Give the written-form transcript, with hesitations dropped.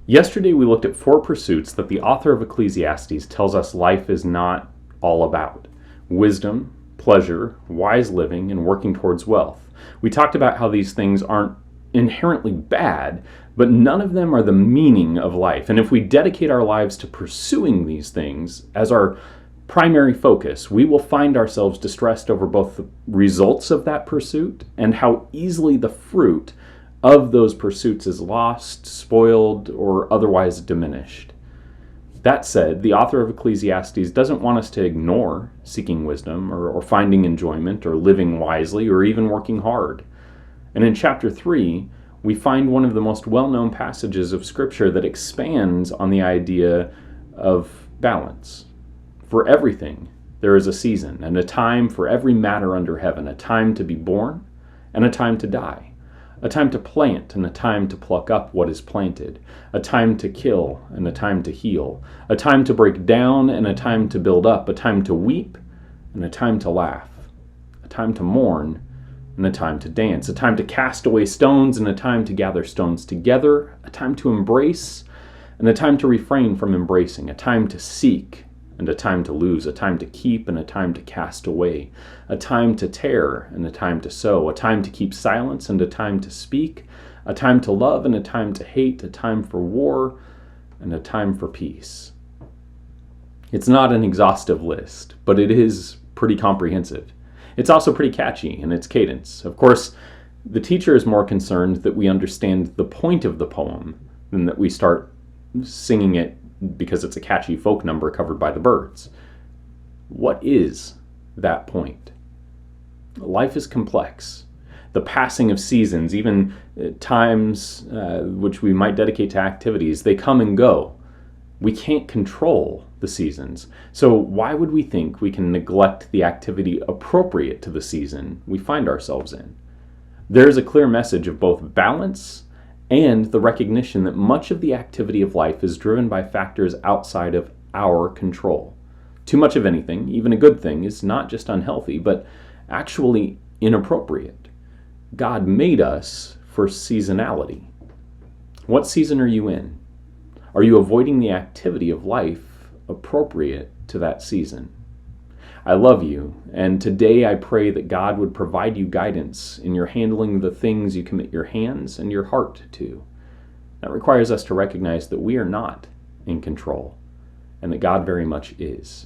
Yesterday we looked at 4 pursuits that the author of Ecclesiastes tells us life is not all about: wisdom, pleasure, wise living, and working towards wealth. We talked about how these things aren't inherently bad, but none of them are the meaning of life. And if we dedicate our lives to pursuing these things as our primary focus, we will find ourselves distressed over both the results of that pursuit and how easily the fruit of those pursuits is lost, spoiled, or otherwise diminished. That said, the author of Ecclesiastes doesn't want us to ignore seeking wisdom or finding enjoyment or living wisely or even working hard. And in chapter 3, we find one of the most well-known passages of Scripture that expands on the idea of balance. For everything, there is a season and a time for every matter under heaven, a time to be born and a time to die, a time to plant and a time to pluck up what is planted, a time to kill and a time to heal, a time to break down and a time to build up, a time to weep and a time to laugh, a time to mourn and a time to dance, a time to cast away stones and a time to gather stones together, a time to embrace and a time to refrain from embracing, a time to seek and a time to lose, a time to keep and a time to cast away, a time to tear and a time to sow, a time to keep silence and a time to speak, a time to love and a time to hate, a time for war and a time for peace. It's not an exhaustive list, but it is pretty comprehensive. It's also pretty catchy in its cadence. Of course, the teacher is more concerned that we understand the point of the poem than that we start singing it because it's a catchy folk number covered by the Byrds. What is that point? Life is complex. The passing of seasons, even times which we might dedicate to activities, they come and go. We can't control the seasons. So why would we think we can neglect the activity appropriate to the season we find ourselves in? There is a clear message of both balance and the recognition that much of the activity of life is driven by factors outside of our control. Too much of anything, even a good thing, is not just unhealthy, but actually inappropriate. God made us for seasonality. What season are you in? Are you avoiding the activity of life appropriate to that season? I love you, and today I pray that God would provide you guidance in your handling the things you commit your hands and your heart to. That requires us to recognize that we are not in control, and that God very much is.